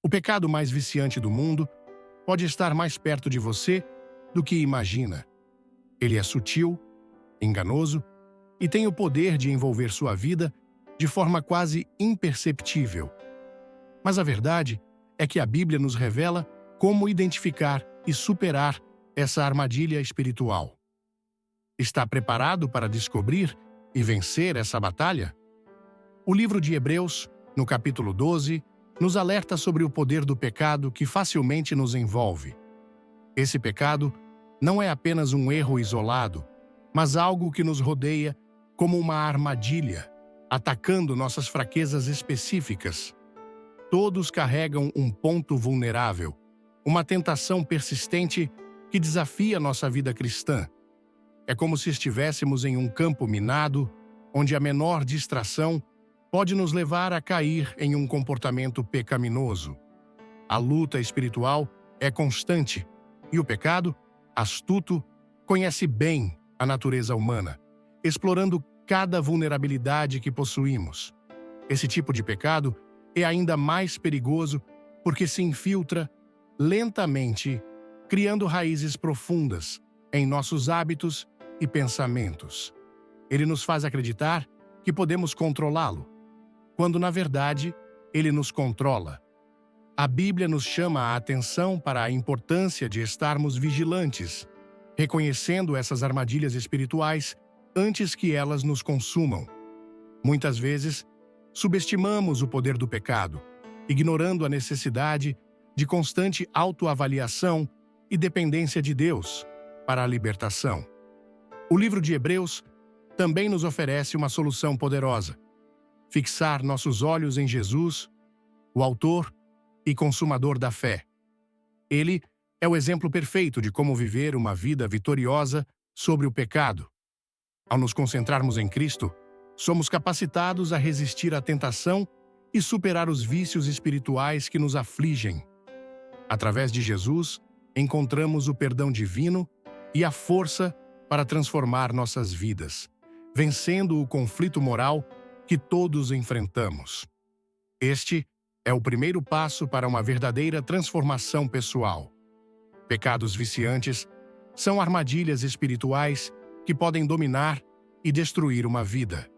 O pecado mais viciante do mundo pode estar mais perto de você do que imagina. Ele é sutil, enganoso e tem o poder de envolver sua vida de forma quase imperceptível. Mas a verdade é que a Bíblia nos revela como identificar e superar essa armadilha espiritual. Está preparado para descobrir e vencer essa batalha? O livro de Hebreus, no capítulo 12, nos alerta sobre o poder do pecado que facilmente nos envolve. Esse pecado não é apenas um erro isolado, mas algo que nos rodeia como uma armadilha, atacando nossas fraquezas específicas. Todos carregam um ponto vulnerável, uma tentação persistente que desafia nossa vida cristã. É como se estivéssemos em um campo minado, onde a menor distração pode nos levar a cair em um comportamento pecaminoso. A luta espiritual é constante e o pecado, astuto, conhece bem a natureza humana, explorando cada vulnerabilidade que possuímos. Esse tipo de pecado é ainda mais perigoso porque se infiltra lentamente, criando raízes profundas em nossos hábitos e pensamentos. Ele nos faz acreditar que podemos controlá-lo, quando, na verdade, ele nos controla. A Bíblia nos chama a atenção para a importância de estarmos vigilantes, reconhecendo essas armadilhas espirituais antes que elas nos consumam. Muitas vezes, subestimamos o poder do pecado, ignorando a necessidade de constante autoavaliação e dependência de Deus para a libertação. O livro de Hebreus também nos oferece uma solução poderosa: fixar nossos olhos em Jesus, o autor e consumador da fé. Ele é o exemplo perfeito de como viver uma vida vitoriosa sobre o pecado. Ao nos concentrarmos em Cristo, somos capacitados a resistir à tentação e superar os vícios espirituais que nos afligem. Através de Jesus, encontramos o perdão divino e a força para transformar nossas vidas, vencendo o conflito moral que todos enfrentamos. Este é o primeiro passo para uma verdadeira transformação pessoal. Pecados viciantes são armadilhas espirituais que podem dominar e destruir uma vida.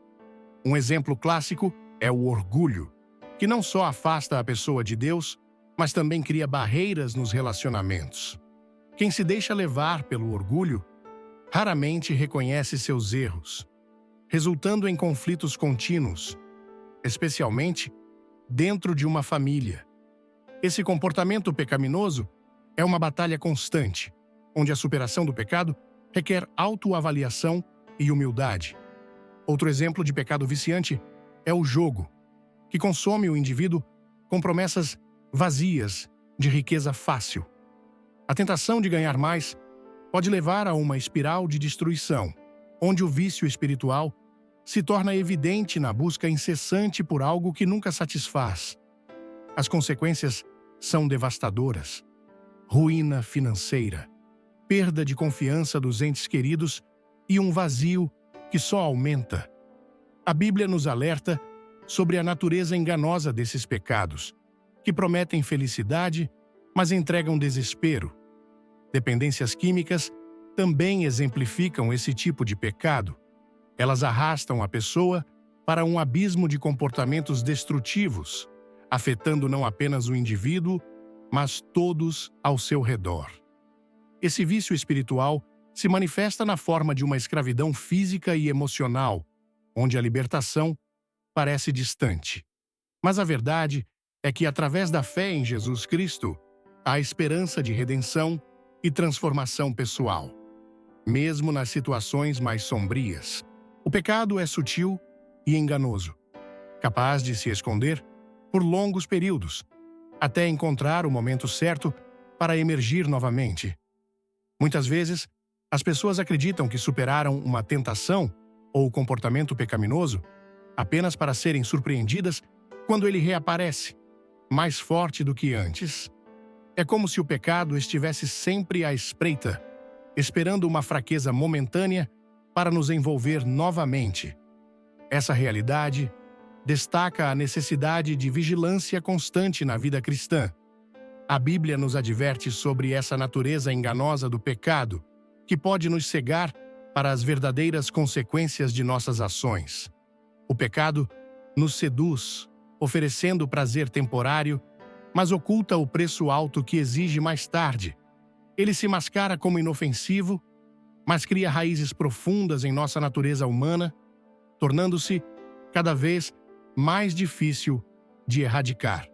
Um exemplo clássico é o orgulho, que não só afasta a pessoa de Deus, mas também cria barreiras nos relacionamentos. Quem se deixa levar pelo orgulho raramente reconhece seus erros, resultando em conflitos contínuos, especialmente dentro de uma família. Esse comportamento pecaminoso é uma batalha constante, onde a superação do pecado requer autoavaliação e humildade. Outro exemplo de pecado viciante é o jogo, que consome o indivíduo com promessas vazias de riqueza fácil. A tentação de ganhar mais pode levar a uma espiral de destruição, onde o vício espiritual se torna evidente na busca incessante por algo que nunca satisfaz. As consequências são devastadoras: ruína financeira, perda de confiança dos entes queridos e um vazio que só aumenta. A Bíblia nos alerta sobre a natureza enganosa desses pecados, que prometem felicidade, mas entregam desespero. Dependências químicas também exemplificam esse tipo de pecado. Elas arrastam a pessoa para um abismo de comportamentos destrutivos, afetando não apenas o indivíduo, mas todos ao seu redor. Esse vício espiritual se manifesta na forma de uma escravidão física e emocional, onde a libertação parece distante. Mas a verdade é que, através da fé em Jesus Cristo, há esperança de redenção e transformação pessoal. Mesmo nas situações mais sombrias, o pecado é sutil e enganoso, capaz de se esconder por longos períodos, até encontrar o momento certo para emergir novamente. Muitas vezes, as pessoas acreditam que superaram uma tentação ou comportamento pecaminoso apenas para serem surpreendidas quando ele reaparece, mais forte do que antes. É como se o pecado estivesse sempre à espreita, esperando uma fraqueza momentânea para nos envolver novamente. Essa realidade destaca a necessidade de vigilância constante na vida cristã. A Bíblia nos adverte sobre essa natureza enganosa do pecado, que pode nos cegar para as verdadeiras consequências de nossas ações. O pecado nos seduz, oferecendo prazer temporário, mas oculta o preço alto que exige mais tarde. Ele se mascara como inofensivo, mas cria raízes profundas em nossa natureza humana, tornando-se cada vez mais difícil de erradicar.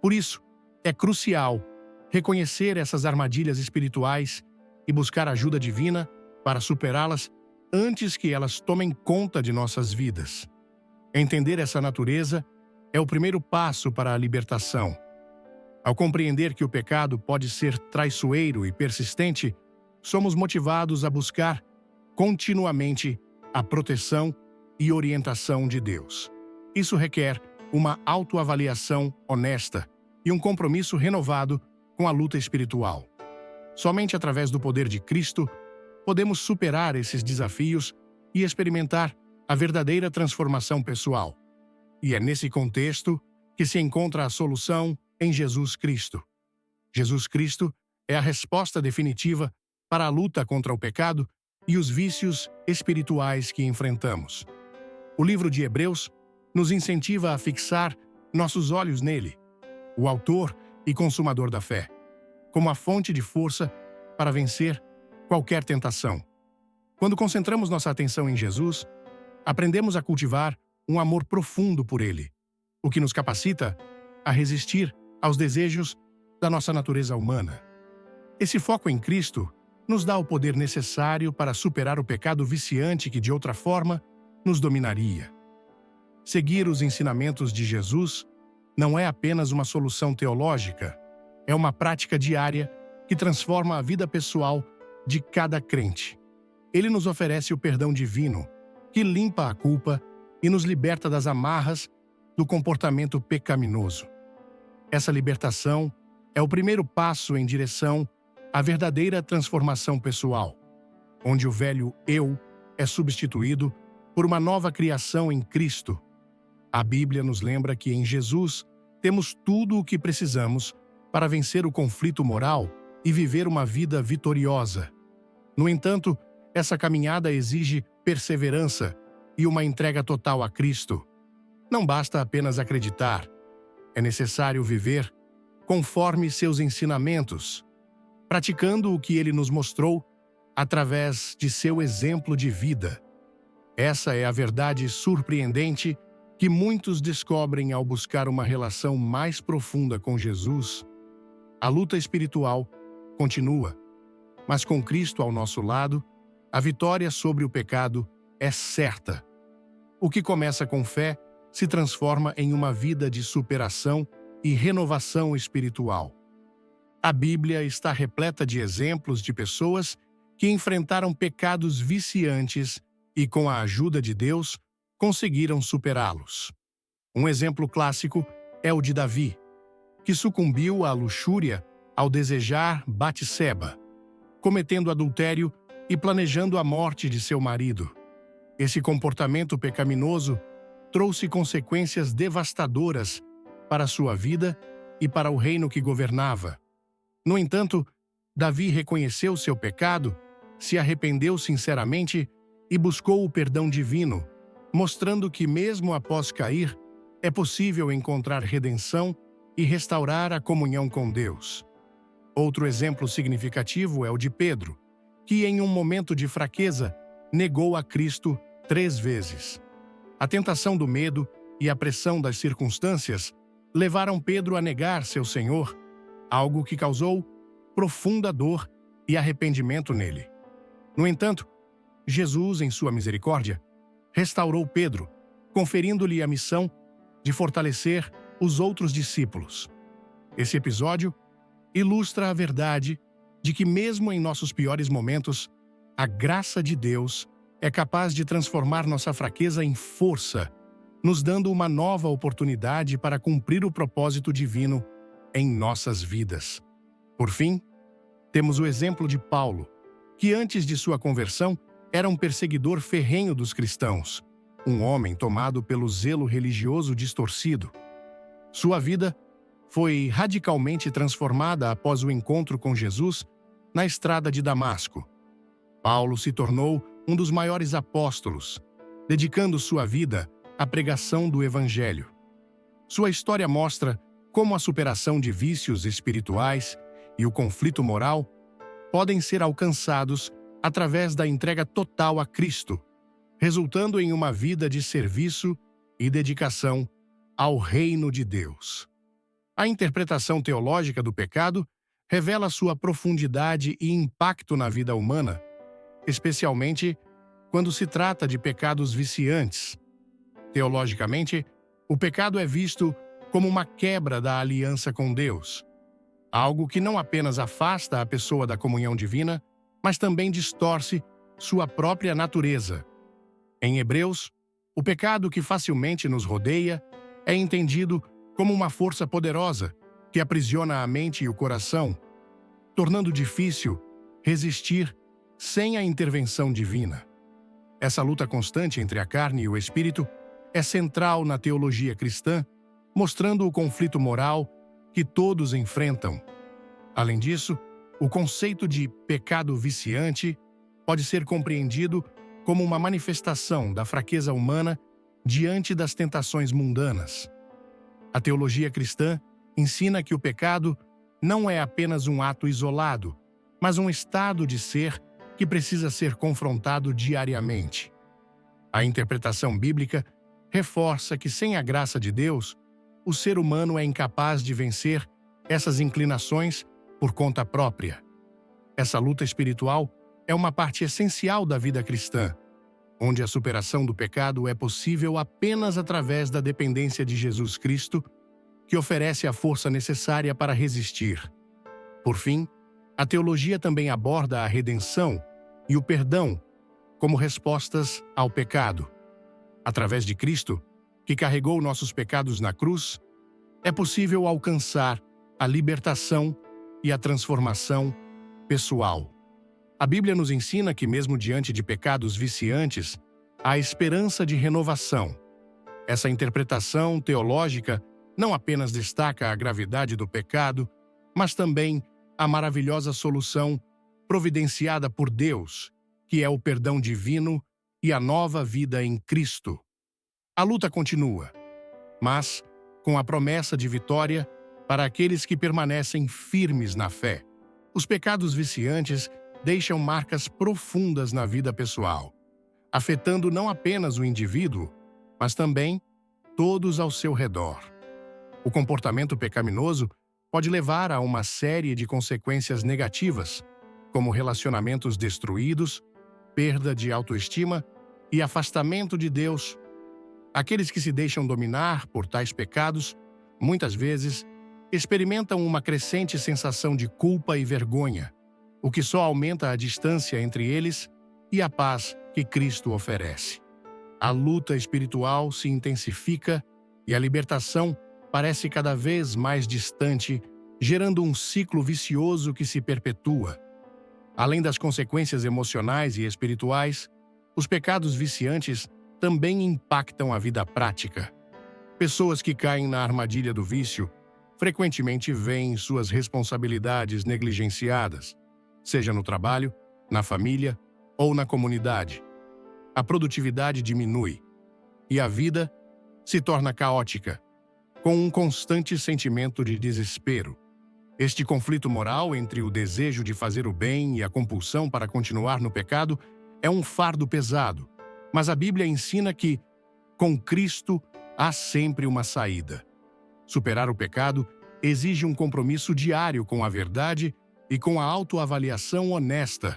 Por isso, é crucial reconhecer essas armadilhas espirituais e buscar ajuda divina para superá-las antes que elas tomem conta de nossas vidas. Entender essa natureza é o primeiro passo para a libertação. Ao compreender que o pecado pode ser traiçoeiro e persistente, somos motivados a buscar continuamente a proteção e orientação de Deus. Isso requer uma autoavaliação honesta e um compromisso renovado com a luta espiritual. Somente através do poder de Cristo podemos superar esses desafios e experimentar a verdadeira transformação pessoal. E é nesse contexto que se encontra a solução em Jesus Cristo. Jesus Cristo é a resposta definitiva para a luta contra o pecado e os vícios espirituais que enfrentamos. O livro de Hebreus nos incentiva a fixar nossos olhos nele, o autor e consumador da fé, como a fonte de força para vencer qualquer tentação. Quando concentramos nossa atenção em Jesus, aprendemos a cultivar um amor profundo por ele, o que nos capacita a resistir aos desejos da nossa natureza humana. Esse foco em Cristo nos dá o poder necessário para superar o pecado viciante que, de outra forma, nos dominaria. Seguir os ensinamentos de Jesus não é apenas uma solução teológica, é uma prática diária que transforma a vida pessoal de cada crente. Ele nos oferece o perdão divino, que limpa a culpa e nos liberta das amarras do comportamento pecaminoso. Essa libertação é o primeiro passo em direção à verdadeira transformação pessoal, onde o velho eu é substituído por uma nova criação em Cristo. A Bíblia nos lembra que em Jesus temos tudo o que precisamos para vencer o conflito moral e viver uma vida vitoriosa. No entanto, essa caminhada exige perseverança e uma entrega total a Cristo. Não basta apenas acreditar, é necessário viver conforme seus ensinamentos, praticando o que ele nos mostrou através de seu exemplo de vida. Essa é a verdade surpreendente que muitos descobrem ao buscar uma relação mais profunda com Jesus. A luta espiritual continua, mas com Cristo ao nosso lado, a vitória sobre o pecado é certa. O que começa com fé se transforma em uma vida de superação e renovação espiritual. A Bíblia está repleta de exemplos de pessoas que enfrentaram pecados viciantes e, com a ajuda de Deus, conseguiram superá-los. Um exemplo clássico é o de Davi, que sucumbiu à luxúria ao desejar Batseba, cometendo adultério e planejando a morte de seu marido. Esse comportamento pecaminoso trouxe consequências devastadoras para sua vida e para o reino que governava. No entanto, Davi reconheceu seu pecado, se arrependeu sinceramente e buscou o perdão divino, mostrando que mesmo após cair, é possível encontrar redenção e restaurar a comunhão com Deus. Outro exemplo significativo é o de Pedro, que em um momento de fraqueza negou a Cristo 3 vezes. A tentação do medo e a pressão das circunstâncias levaram Pedro a negar seu Senhor, algo que causou profunda dor e arrependimento nele. No entanto, Jesus, em sua misericórdia, restaurou Pedro, conferindo-lhe a missão de fortalecer os outros discípulos. Esse episódio ilustra a verdade de que, mesmo em nossos piores momentos, a graça de Deus é capaz de transformar nossa fraqueza em força, nos dando uma nova oportunidade para cumprir o propósito divino em nossas vidas. Por fim, temos o exemplo de Paulo, que antes de sua conversão era um perseguidor ferrenho dos cristãos, um homem tomado pelo zelo religioso distorcido. Sua vida foi radicalmente transformada após o encontro com Jesus na estrada de Damasco. Paulo se tornou um dos maiores apóstolos, dedicando sua vida à pregação do Evangelho. Sua história mostra como a superação de vícios espirituais e o conflito moral podem ser alcançados através da entrega total a Cristo, resultando em uma vida de serviço e dedicação ao reino de Deus. A interpretação teológica do pecado revela sua profundidade e impacto na vida humana, especialmente quando se trata de pecados viciantes. Teologicamente, o pecado é visto como uma quebra da aliança com Deus, algo que não apenas afasta a pessoa da comunhão divina, mas também distorce sua própria natureza. Em Hebreus, o pecado que facilmente nos rodeia é entendido como uma força poderosa que aprisiona a mente e o coração, tornando difícil resistir sem a intervenção divina. Essa luta constante entre a carne e o espírito é central na teologia cristã, mostrando o conflito moral que todos enfrentam. Além disso, o conceito de pecado viciante pode ser compreendido como uma manifestação da fraqueza humana diante das tentações mundanas. A teologia cristã ensina que o pecado não é apenas um ato isolado, mas um estado de ser que precisa ser confrontado diariamente. A interpretação bíblica reforça que, sem a graça de Deus, o ser humano é incapaz de vencer essas inclinações por conta própria. Essa luta espiritual é uma parte essencial da vida cristã, onde a superação do pecado é possível apenas através da dependência de Jesus Cristo, que oferece a força necessária para resistir. Por fim, a teologia também aborda a redenção e o perdão como respostas ao pecado. Através de Cristo, que carregou nossos pecados na cruz, é possível alcançar a libertação e a transformação pessoal. A Bíblia nos ensina que, mesmo diante de pecados viciantes, há esperança de renovação. Essa interpretação teológica não apenas destaca a gravidade do pecado, mas também a maravilhosa solução providenciada por Deus, que é o perdão divino e a nova vida em Cristo. A luta continua, mas com a promessa de vitória para aqueles que permanecem firmes na fé. Os pecados viciantes deixam marcas profundas na vida pessoal, afetando não apenas o indivíduo, mas também todos ao seu redor. O comportamento pecaminoso pode levar a uma série de consequências negativas, como relacionamentos destruídos, perda de autoestima e afastamento de Deus. Aqueles que se deixam dominar por tais pecados, muitas vezes, experimentam uma crescente sensação de culpa e vergonha, o que só aumenta a distância entre eles e a paz que Cristo oferece. A luta espiritual se intensifica e a libertação parece cada vez mais distante, gerando um ciclo vicioso que se perpetua. Além das consequências emocionais e espirituais, os pecados viciantes também impactam a vida prática. Pessoas que caem na armadilha do vício frequentemente veem suas responsabilidades negligenciadas, seja no trabalho, na família ou na comunidade. A produtividade diminui e a vida se torna caótica, com um constante sentimento de desespero. Este conflito moral entre o desejo de fazer o bem e a compulsão para continuar no pecado é um fardo pesado, mas a Bíblia ensina que, com Cristo, há sempre uma saída. Superar o pecado exige um compromisso diário com a verdade e com a autoavaliação honesta.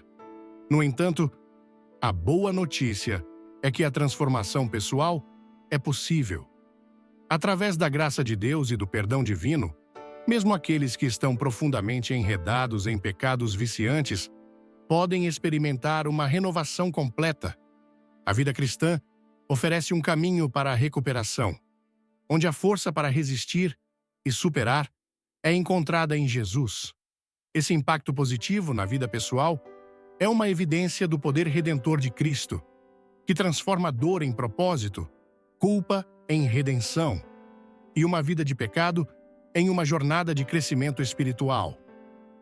No entanto, a boa notícia é que a transformação pessoal é possível. Através da graça de Deus e do perdão divino, mesmo aqueles que estão profundamente enredados em pecados viciantes podem experimentar uma renovação completa. A vida cristã oferece um caminho para a recuperação, onde a força para resistir e superar é encontrada em Jesus. Esse impacto positivo na vida pessoal é uma evidência do poder redentor de Cristo. que transforma dor em propósito, culpa em redenção e uma vida de pecado em uma jornada de crescimento espiritual.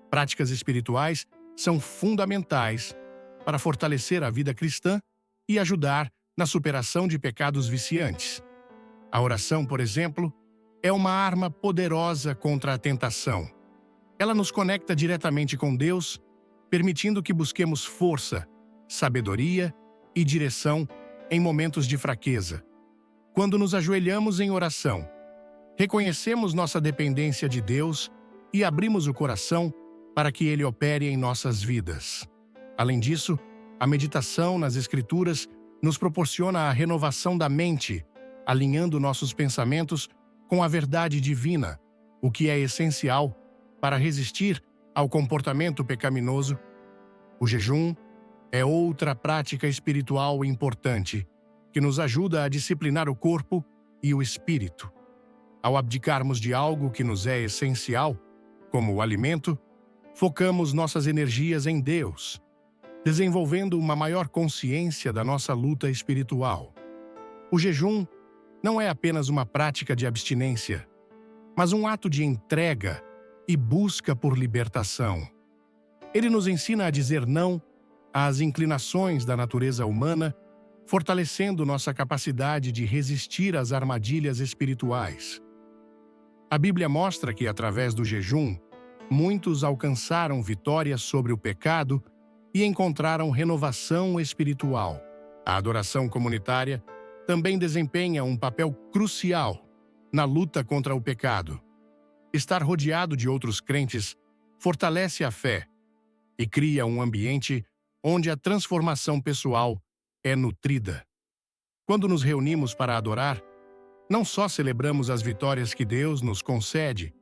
Práticas espirituais são fundamentais para fortalecer a vida cristã e ajudar na superação de pecados viciantes. A oração, por exemplo, é uma arma poderosa contra a tentação. Ela nos conecta diretamente com Deus, permitindo que busquemos força, sabedoria e direção em momentos de fraqueza. Quando nos ajoelhamos em oração, reconhecemos nossa dependência de Deus e abrimos o coração para que Ele opere em nossas vidas. Além disso, a meditação nas Escrituras nos proporciona a renovação da mente, alinhando nossos pensamentos com a verdade divina, o que é essencial para resistir ao comportamento pecaminoso. O jejum é outra prática espiritual importante, que nos ajuda a disciplinar o corpo e o espírito. Ao abdicarmos de algo que nos é essencial, como o alimento, focamos nossas energias em Deus, desenvolvendo uma maior consciência da nossa luta espiritual. O jejum não é apenas uma prática de abstinência, mas um ato de entrega e busca por libertação. Ele nos ensina a dizer não às inclinações da natureza humana, fortalecendo nossa capacidade de resistir às armadilhas espirituais. A Bíblia mostra que, através do jejum, muitos alcançaram vitória sobre o pecado e encontraram renovação espiritual. A adoração comunitária também desempenha um papel crucial na luta contra o pecado. Estar rodeado de outros crentes fortalece a fé e cria um ambiente onde a transformação pessoal é nutrida. Quando nos reunimos para adorar, não só celebramos as vitórias que Deus nos concede,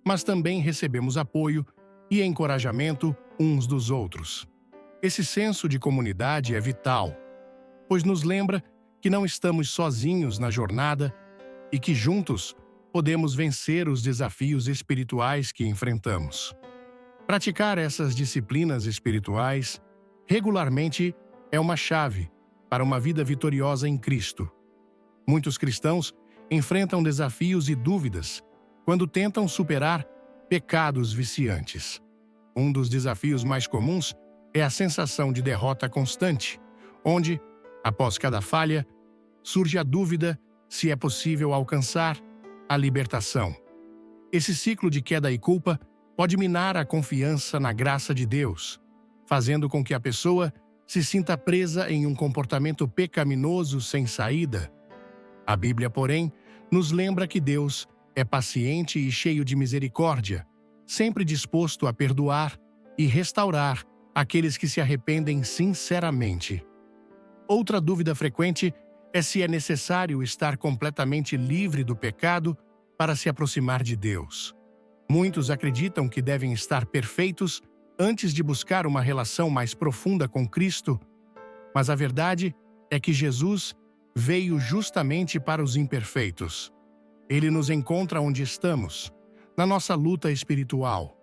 mas também recebemos apoio e encorajamento uns dos outros. Esse senso de comunidade é vital, pois nos lembra que não estamos sozinhos na jornada e que juntos podemos vencer os desafios espirituais que enfrentamos. Praticar essas disciplinas espirituais regularmente é uma chave para uma vida vitoriosa em Cristo. Muitos cristãos enfrentam desafios e dúvidas quando tentam superar pecados viciantes. Um dos desafios mais comuns é a sensação de derrota constante, onde, após cada falha, surge a dúvida se é possível alcançar a libertação. Esse ciclo de queda e culpa pode minar a confiança na graça de Deus, fazendo com que a pessoa se sinta presa em um comportamento pecaminoso sem saída. A Bíblia, porém, nos lembra que Deus é paciente e cheio de misericórdia, sempre disposto a perdoar e restaurar aqueles que se arrependem sinceramente. Outra dúvida frequente é se é necessário estar completamente livre do pecado para se aproximar de Deus. Muitos acreditam que devem estar perfeitos antes de buscar uma relação mais profunda com Cristo, mas a verdade é que Jesus veio justamente para os imperfeitos. Ele nos encontra onde estamos, na nossa luta espiritual,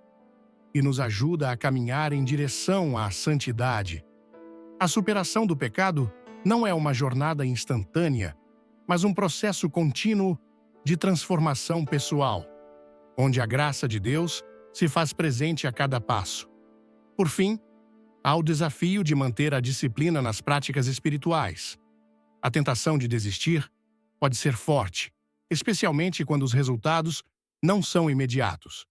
e nos ajuda a caminhar em direção à santidade. A superação do pecado não é uma jornada instantânea, mas um processo contínuo de transformação pessoal, onde a graça de Deus se faz presente a cada passo. Por fim, há o desafio de manter a disciplina nas práticas espirituais. A tentação de desistir pode ser forte, especialmente quando os resultados não são imediatos.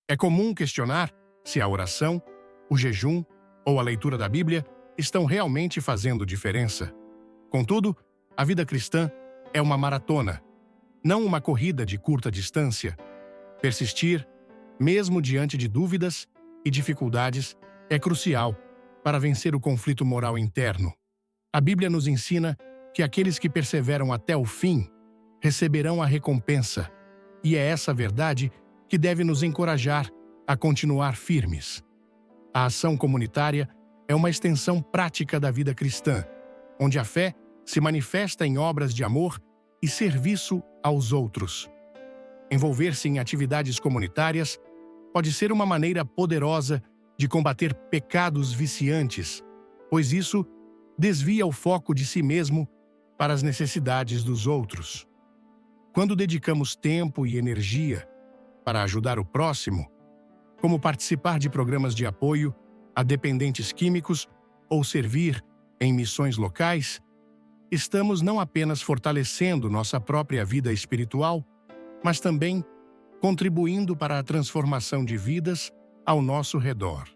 É comum questionar se a oração, o jejum ou a leitura da Bíblia estão realmente fazendo diferença. Contudo, a vida cristã é uma maratona, não uma corrida de curta distância. Persistir, mesmo diante de dúvidas e dificuldades, é crucial para vencer o conflito moral interno. A Bíblia nos ensina que aqueles que perseveram até o fim receberão a recompensa, e é essa verdade que deve nos encorajar a continuar firmes. A ação comunitária é uma extensão prática da vida cristã, onde a fé se manifesta em obras de amor e serviço aos outros. Envolver-se em atividades comunitárias pode ser uma maneira poderosa de combater pecados viciantes, pois isso desvia o foco de si mesmo para as necessidades dos outros. Quando dedicamos tempo e energia para ajudar o próximo, como participar de programas de apoio a dependentes químicos ou servir em missões locais, estamos não apenas fortalecendo nossa própria vida espiritual, mas também contribuindo para a transformação de vidas ao nosso redor.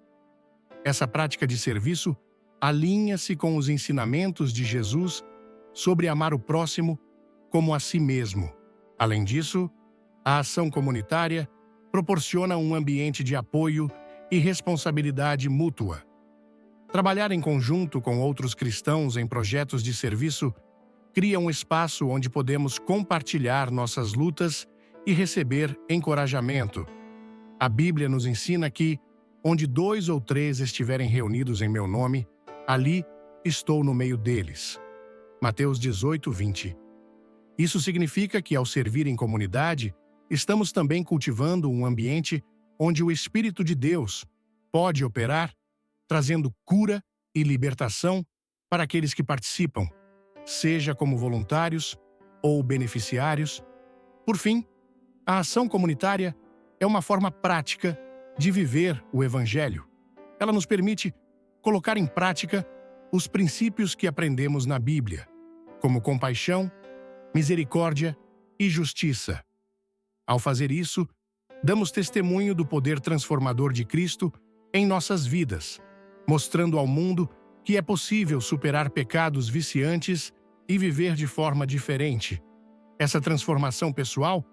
Essa prática de serviço alinha-se com os ensinamentos de Jesus sobre amar o próximo como a si mesmo. Além disso, a ação comunitária proporciona um ambiente de apoio e responsabilidade mútua. Trabalhar em conjunto com outros cristãos em projetos de serviço cria um espaço onde podemos compartilhar nossas lutas e receber encorajamento. A Bíblia nos ensina que, onde 2 ou 3 estiverem reunidos em meu nome, ali estou no meio deles. Mateus 18, 20. Isso significa que, ao servir em comunidade, estamos também cultivando um ambiente onde o Espírito de Deus pode operar, trazendo cura e libertação para aqueles que participam, seja como voluntários ou beneficiários. Por fim, a ação comunitária é uma forma prática de viver o Evangelho. Ela nos permite colocar em prática os princípios que aprendemos na Bíblia, como compaixão, misericórdia e justiça. Ao fazer isso, damos testemunho do poder transformador de Cristo em nossas vidas, mostrando ao mundo que é possível superar pecados viciantes e viver de forma diferente. Essa transformação pessoal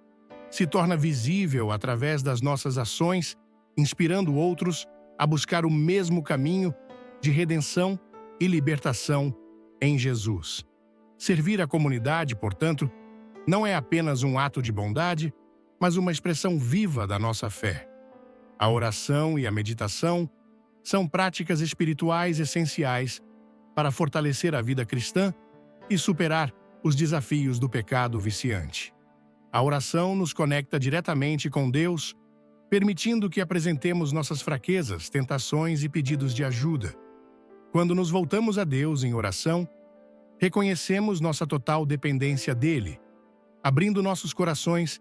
se torna visível através das nossas ações, inspirando outros a buscar o mesmo caminho de redenção e libertação em Jesus. Servir a comunidade, portanto, não é apenas um ato de bondade, mas uma expressão viva da nossa fé. A oração e a meditação são práticas espirituais essenciais para fortalecer a vida cristã e superar os desafios do pecado viciante. A oração nos conecta diretamente com Deus, permitindo que apresentemos nossas fraquezas, tentações e pedidos de ajuda. Quando nos voltamos a Deus em oração, reconhecemos nossa total dependência dele, abrindo nossos corações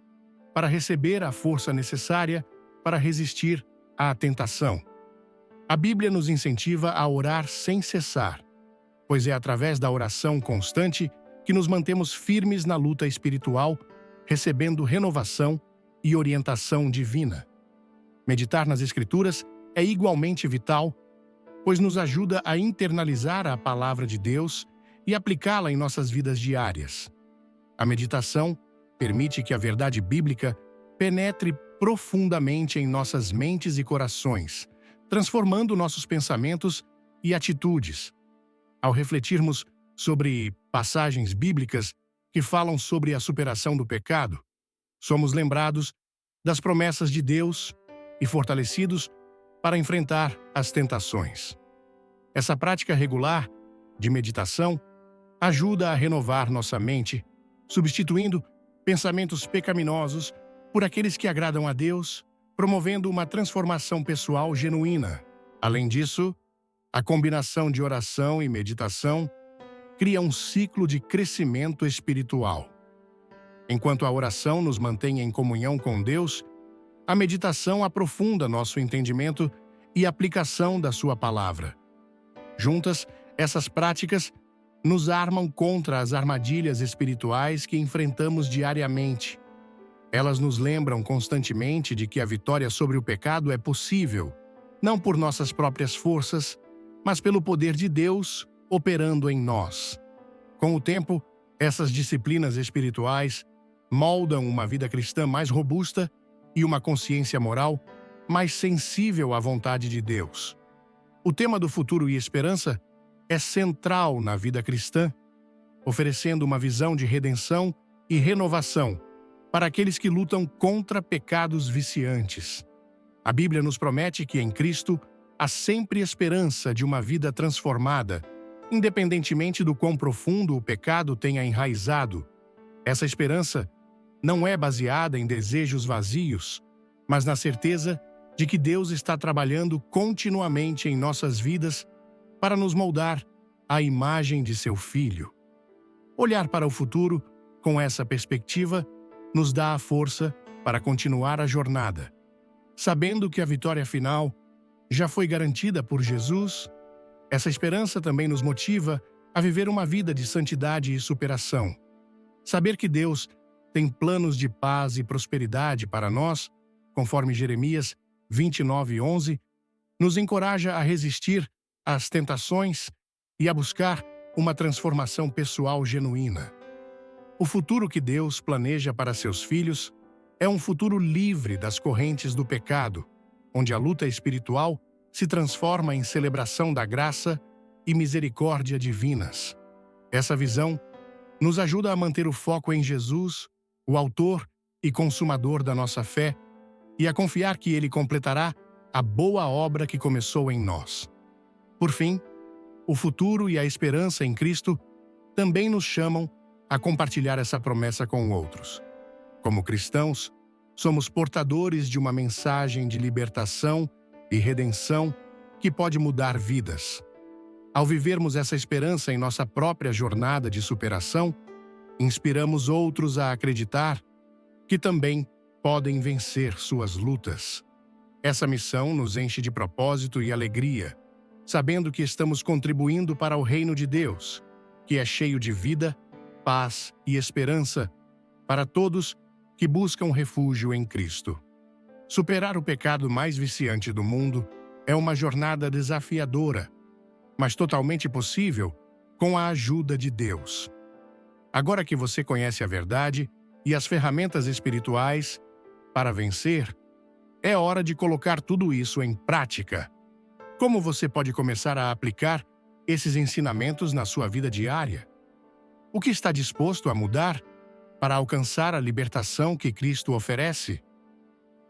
para receber a força necessária para resistir à tentação. A Bíblia nos incentiva a orar sem cessar, pois é através da oração constante que nos mantemos firmes na luta espiritual, recebendo renovação e orientação divina. Meditar nas Escrituras é igualmente vital, pois nos ajuda a internalizar a palavra de Deus e aplicá-la em nossas vidas diárias. A meditação permite que a verdade bíblica penetre profundamente em nossas mentes e corações, transformando nossos pensamentos e atitudes. Ao refletirmos sobre passagens bíblicas que falam sobre a superação do pecado, somos lembrados das promessas de Deus e fortalecidos para enfrentar as tentações. Essa prática regular de meditação ajuda a renovar nossa mente, substituindo pensamentos pecaminosos por aqueles que agradam a Deus, promovendo uma transformação pessoal genuína. Além disso, a combinação de oração e meditação cria um ciclo de crescimento espiritual. Enquanto a oração nos mantém em comunhão com Deus, a meditação aprofunda nosso entendimento e aplicação da sua palavra. Juntas, essas práticas nos armam contra as armadilhas espirituais que enfrentamos diariamente. Elas nos lembram constantemente de que a vitória sobre o pecado é possível, não por nossas próprias forças, mas pelo poder de Deus operando em nós. Com o tempo, essas disciplinas espirituais moldam uma vida cristã mais robusta e uma consciência moral mais sensível à vontade de Deus. O tema do futuro e esperança é central na vida cristã, oferecendo uma visão de redenção e renovação para aqueles que lutam contra pecados viciantes. A Bíblia nos promete que em Cristo há sempre esperança de uma vida transformada, independentemente do quão profundo o pecado tenha enraizado. Essa esperança não é baseada em desejos vazios, mas na certeza de que Deus está trabalhando continuamente em nossas vidas para nos moldar à imagem de seu Filho. Olhar para o futuro com essa perspectiva nos dá a força para continuar a jornada, sabendo que a vitória final já foi garantida por Jesus. Essa esperança também nos motiva a viver uma vida de santidade e superação. Saber que Deus tem planos de paz e prosperidade para nós, conforme Jeremias 29:11, nos encoraja a resistir às tentações e a buscar uma transformação pessoal genuína. O futuro que Deus planeja para seus filhos é um futuro livre das correntes do pecado, onde a luta espiritual se transforma em celebração da graça e misericórdia divinas. Essa visão nos ajuda a manter o foco em Jesus, o autor e consumador da nossa fé, e a confiar que Ele completará a boa obra que começou em nós. Por fim, o futuro e a esperança em Cristo também nos chamam a compartilhar essa promessa com outros. Como cristãos, somos portadores de uma mensagem de libertação e redenção que pode mudar vidas. Ao vivermos essa esperança em nossa própria jornada de superação, inspiramos outros a acreditar que também podem vencer suas lutas. Essa missão nos enche de propósito e alegria, sabendo que estamos contribuindo para o reino de Deus, que é cheio de vida, paz e esperança para todos que buscam refúgio em Cristo. Superar o pecado mais viciante do mundo é uma jornada desafiadora, mas totalmente possível com a ajuda de Deus. Agora que você conhece a verdade e as ferramentas espirituais para vencer, é hora de colocar tudo isso em prática. Como você pode começar a aplicar esses ensinamentos na sua vida diária? O que está disposto a mudar para alcançar a libertação que Cristo oferece?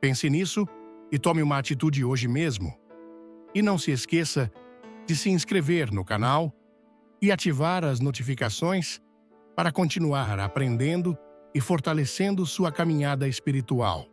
Pense nisso e tome uma atitude hoje mesmo. E não se esqueça de se inscrever no canal e ativar as notificações para continuar aprendendo e fortalecendo sua caminhada espiritual.